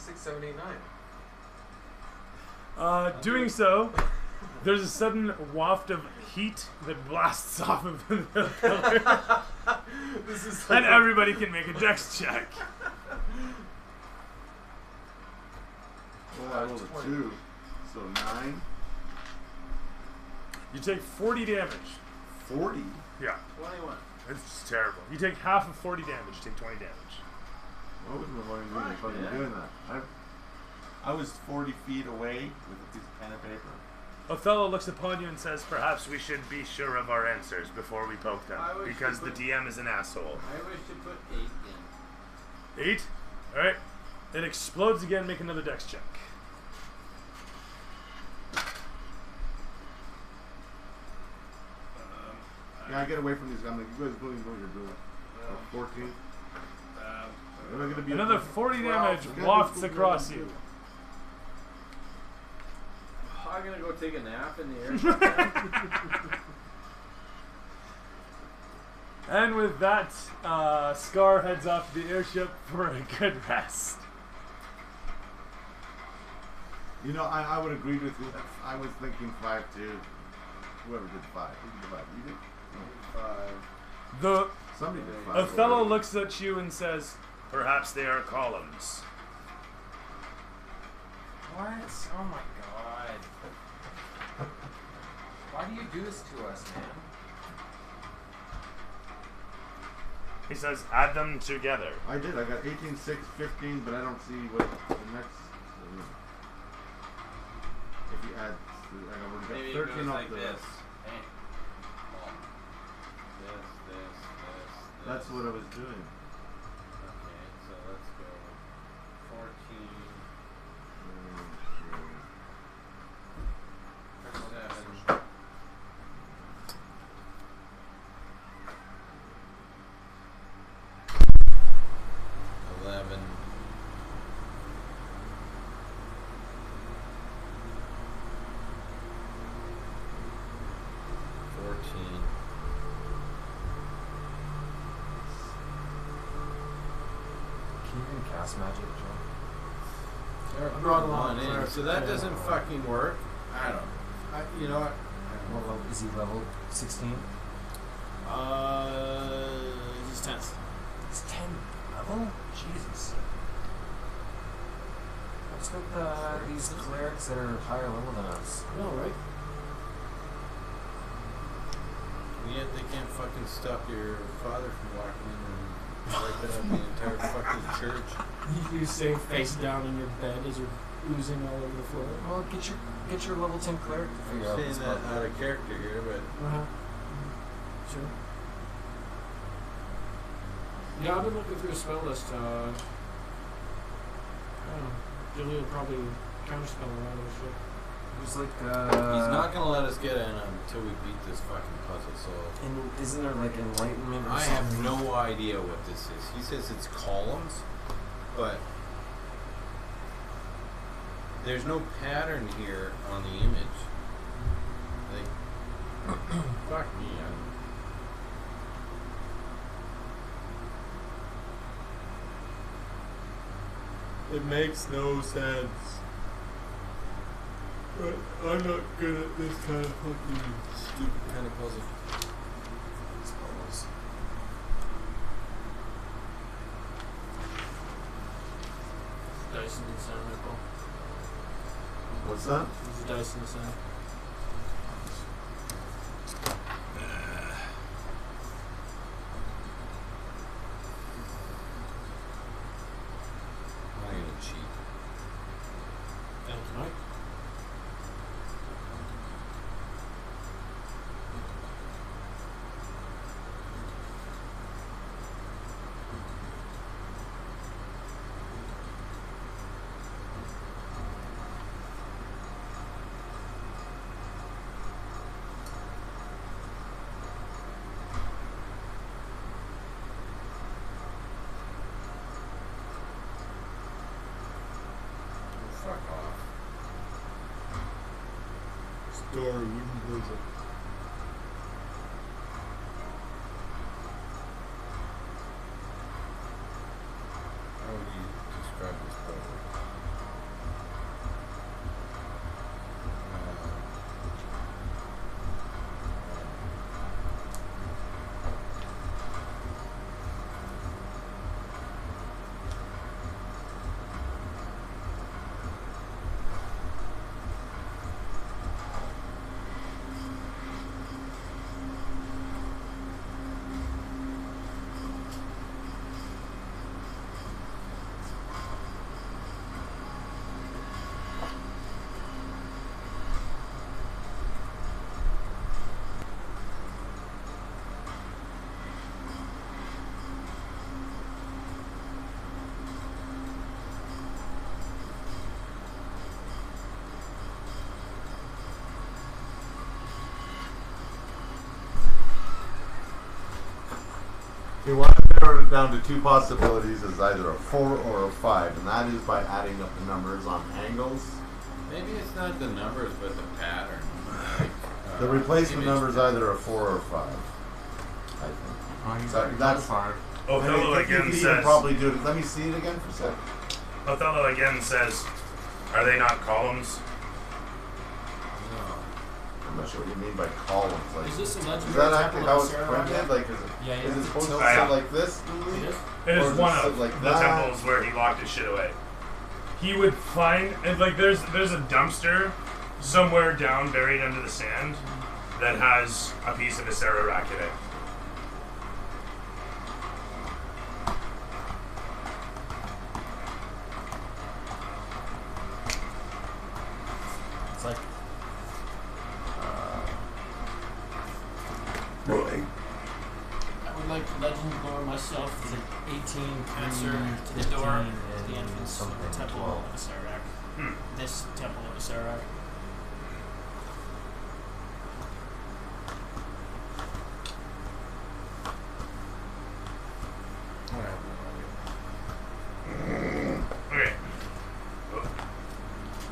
6, 7, 8, 9. Doing so, there's a sudden waft of heat that blasts off of the pillar. This is like And everybody can make a dex check. Well, I rolled a 2, so 9. You take 40 damage. 40? Yeah, 21. it's just terrible. You take half of 40 damage, you take 20 damage. What was my mind doing if I was doing that? I was 40 feet away with a piece of pen and paper. Othello looks upon you and says, perhaps we should be sure of our answers before we poke them, I wish because you the DM is an asshole. I wish to put 8 in. 8? Alright. It explodes again, make another dex check. Yeah, I get away from these guys. I'm like, you guys don't even know what you're doing. 14. Am I gonna be Another 40 damage wafts across you. I'm gonna go take a nap in the air. And with that, Scar heads off the airship for a good rest. You know, I would agree with you. I was thinking 5 too. Whoever did 5. Who did 5? You did? No. 5. Somebody did 5. Othello already. looks at you and says, perhaps they are columns. What? Oh my god. Why do you do this to us, man? He says, add them together. I did. I got 18, 6, 15, but I don't see what the next. If you add, I already got Maybe 13 it goes off like the this. rest. Hey. This. That's what I was doing. Okay, so let's go 14, 7, 11, 14. Can you even cast magic, Joe? I brought one in, so that doesn't fucking work. I don't know. You know what? What level is he? Level 16? He's 10. He's 10 level? Jesus. What's with these clerics that are higher level than us? I know, right? And yet they can't fucking stop your father from walking in and wiping out the entire fucking church. You stay face down in your bed as you're oozing all over the floor. Well, get your level 10 cleric to figure out I'm this saying that problem. out of character here, but Uh-huh. Sure. Yeah, I've been looking through a spell list. I don't know. Julie will probably counterspell a lot of this shit. There's like, he's not gonna let us get in until we beat this fucking puzzle. So and isn't there like enlightenment or I something? have no idea what this is. He says it's columns, but there's no pattern here on the image. Like, fuck me. It makes no sense. But I'm not good at this kind of fucking stupid kind of puzzle. Spells. Dice in the center, Nicole. What's that? There's a dice in the center. I'm gonna cheat. Thank you, Mike. Fuck off. Story wooden puzzle. How would you describe this puzzle? He wanted to narrow it down to two possibilities as either a 4 or a 5, and that is by adding up the numbers on angles. Maybe it's not the numbers, but the pattern. Like, The replacement image number is pattern. either a 4 or a 5. I think. Oh, he's So that's fine. Othello you again could even says. probably do it. Let me see it again for a second. Othello again says, "Are they not columns?" No. I'm not sure what you mean by columns. Like, Is this a is legendary that actually temple how of it's Sarah? printed? Like, is it, Yeah, is it supposed to I sit know. like this? It is? It Or is does one it of sit like the that? temples where he locked his shit away. He would find, and like, there's a dumpster somewhere down, buried under the sand, that has a piece of a Sarah in it. It's like Really? I would like to legend lore myself as an 18 answer to the door to the entrance of the Temple of Sarah. This Temple of Sarah. Okay.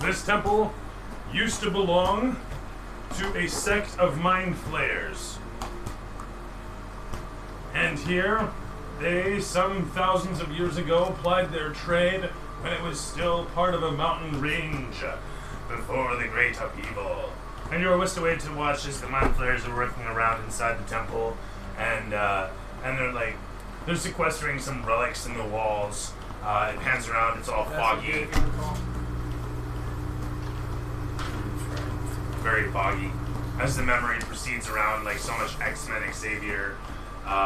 This temple used to belong to a sect of mind flayers. And here, they, some thousands of years ago, plied their trade when it was still part of a mountain range before the great upheaval. And you are whisked away to watch as the mind flayers are working around inside the temple, and they're sequestering some relics in the walls. It pans around, it's all foggy. Very foggy. As the memory proceeds around, like so much X-Men Xavier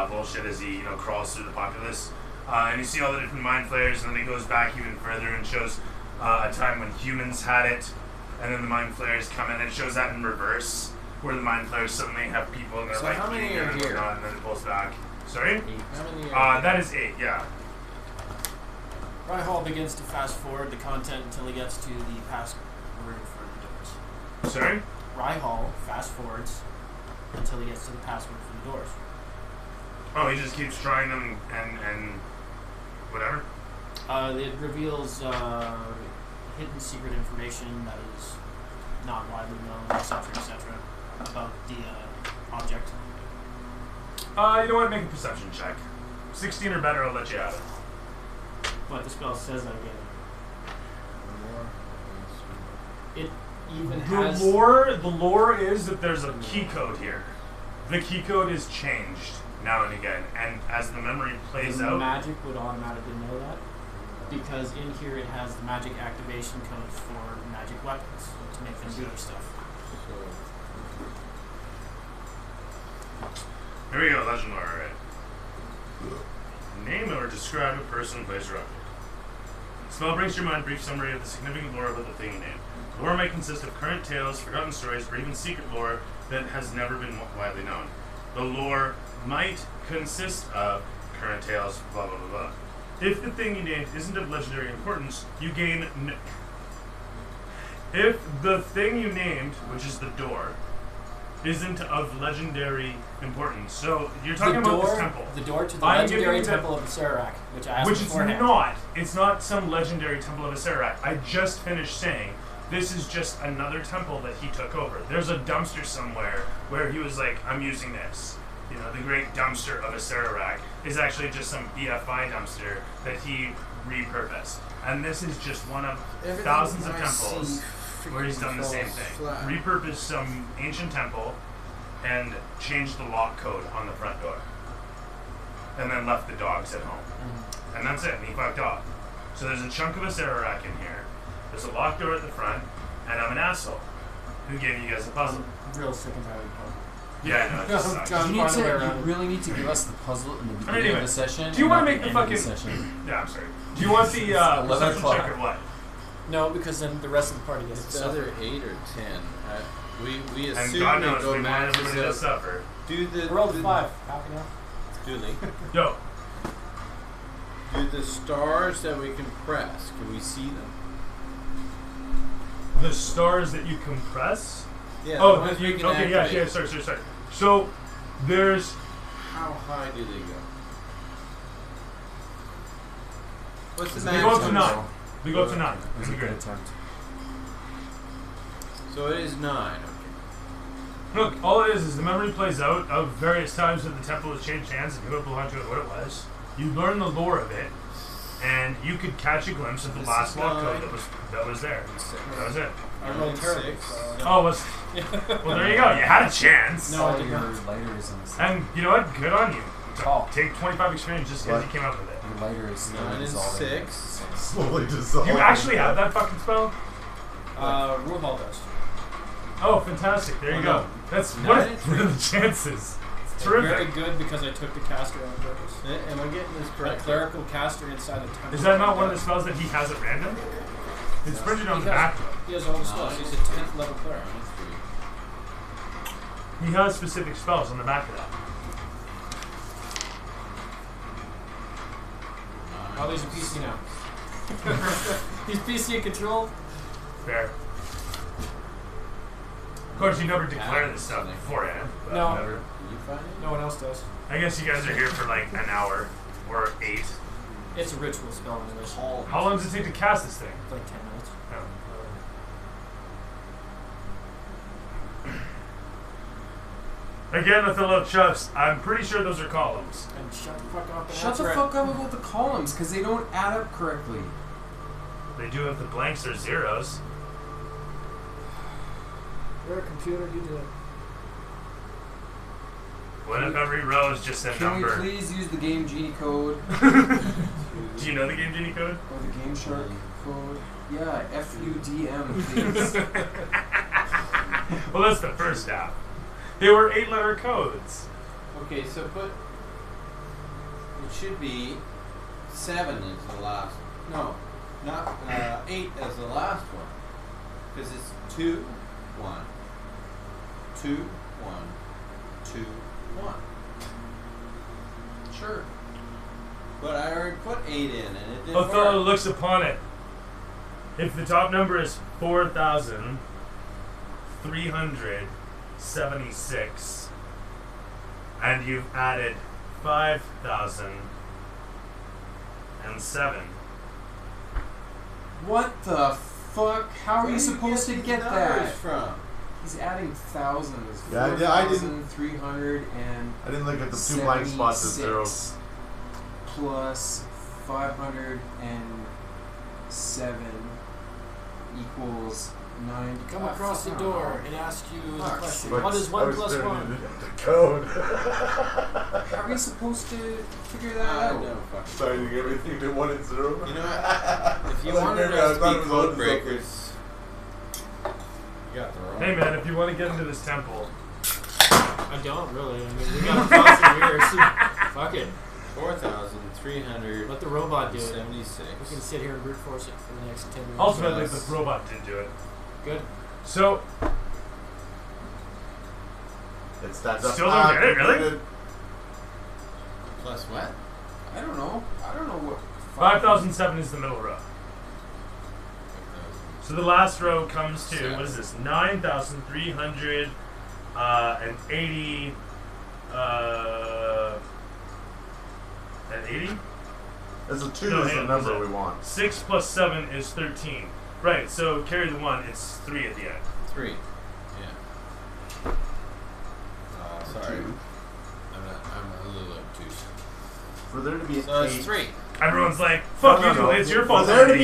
bullshit as he, crawls through the populace. And you see all the different mind flayers, and then it goes back even further and shows a time when humans had it, and then the mind flayers come in, and it shows that in reverse, where the mind flayers suddenly have people and they're So like how many eating are them and here? whatnot, and then it pulls back. Sorry? How many are That is 8, yeah. Hall begins to fast forward the content until he gets to the password for the doors. Sorry? Hall fast forwards until he gets to the password for the doors. Oh, he just keeps trying them and whatever? It reveals hidden secret information that is not widely known, etc., about the object. You know what? Make a perception check. 16 or better, I'll let you have it. But the spell says I get it. It even has... The lore is that there's a key code here. The key code is changed now and again, and as the memory plays the out... magic would automatically know that, because in here it has the magic activation codes for magic weapons to make them do their stuff. Here we go, legend lore, alright. Name or describe a person, place, or object. Spell brings to your mind a brief summary of the significant lore of the thing you named. Lore may consist of current tales, forgotten stories, or even secret lore that has never been widely known. The lore might consist of current tales, blah blah blah blah. If the thing you named isn't of legendary importance, you gain If the thing you named, which is the door, isn't of legendary importance, so you're talking about this temple. The door to the I'm legendary giving you temple of Sarac, which I asked Which it's beforehand. not. It's not some legendary temple of Asarak. I just finished saying this is just another temple that he took over. There's a dumpster somewhere where he was like, I'm using this. The great dumpster of Asarak is actually just some BFI dumpster that he repurposed. And this is just one of thousands of temples where he's done the same thing. Repurposed some ancient temple and changed the lock code on the front door. And then left the dogs at home. And that's it, and he fucked off. So there's a chunk of a Sararak in here. There's a locked door at the front, and I'm an asshole who gave you guys a puzzle. I'm real sick and tired of puzzle. Yeah, I know, it just sucks. You really need to give us the puzzle in the beginning of the session. Do you want to make the the fucking... session? Yeah, I'm sorry. Do you want the perception o'clock. check or what? No, because then the rest of the party gets to It's suffer. either 8 or 10. We And assume God they knows go we want everybody to matches up. suffer. Do the We're all to 5. Happy now? do they? Yo, Do the stars that we can press? Can we see them? the stars that you compress? Yeah. Oh, the ones we can okay, activate. yeah, sorry. So, there's... How high do they go? What's the We max? go up to number? 9. We go up to 9. It was a good attempt. So it is 9. Okay. Look, all it is the memory plays out of various times that the temple has changed hands, and you don't belong to it what it was. You learn the lore of it, and you could catch a glimpse of the This last is lock nine. code that was there. That was it. I rolled terrible. 6. Oh, well, there you go. You had a chance. No, I All did your not. lighter is in the same. And you know what? Good on you. Oh. Take 25 experience just because What? you came up with it. Your lighter is still 9 and dissolving. 6. Slowly dissolving. You actually have that fucking spell? Rule hall dust. Oh, fantastic. There you Oh, go. no. That's Nine what and are the chances? It's Very terrific. good because I took the caster on purpose. Am I getting this A correct? clerical caster inside the temple. Is that not one of the spells that he has at random? It's printed on the back. He has all the spells. He's a 10th level cleric. He has specific spells on the back of that. Oh, he's a PC now. He's PC controlled. Fair. Of course, you never declare this stuff beforehand. But No. whatever. You find it? No one else does. I guess you guys are here for like an hour or 8. It's a ritual spell, anyways. How long does it take to cast this thing? Like 10 minutes. Again, with a little chuffs, I'm pretty sure those are columns. And shut the fuck up. And Shut the answer it. fuck up about the columns, because they don't add up correctly. They do have the blanks or zeros. You're a computer, you do it. What if every row is just a Can we number? please use the Game Genie code Do you know the Game Genie code? or the Game Shark code? Yeah, FUDM, please. Well, that's the first half. They were 8-letter codes. Okay, so put. It should be 7 as the last. No, not 8 as the last one. Because it's 2, 1, 2, 1, 2, 1. Sure. But I already put 8 in and it didn't Othello work. looks upon it. If the top number is 4,376, and you've added 5,007, What the fuck? How are Where you do supposed to these get numbers that? from? He's adding thousands. Yeah, I didn't- 4,300 and I didn't look at the 2 blank spots as 76 zeros. plus 507 equals 9. Come across the door and ask you the Fuck. question. But What is I 1 was plus turning 1? it into code. How are we supposed to figure that out? No, fuck. Starting everything to 1 and 0. You know what? If you Like, wanted maybe I us to thought be it was code on breakers, you got the wrong. hey man, if you want to get into this temple, I don't really. I mean, we got lots of years. Fuck it. 4,376. Let the robot do it. We can sit here and brute force it for the next 10 minutes. ultimately Yes. the robot did do it. Good. So, It stands up. Still don't get it, really? completed. Plus what? I don't know. I don't know what. 5,007 is the middle row. So the last row comes to, what is this, 9,380, and 80? There's a 2 No, is hang the on, number what's we that? want. 6 plus 7 is 13. Right, so carry the 1, it's 3 at the end. 3. Yeah. Sorry. Two. I'm a little obtuse. For there to be an So it's 8. 3. Everyone's like, fuck No, you, no, no. it's your For fault. there to already. be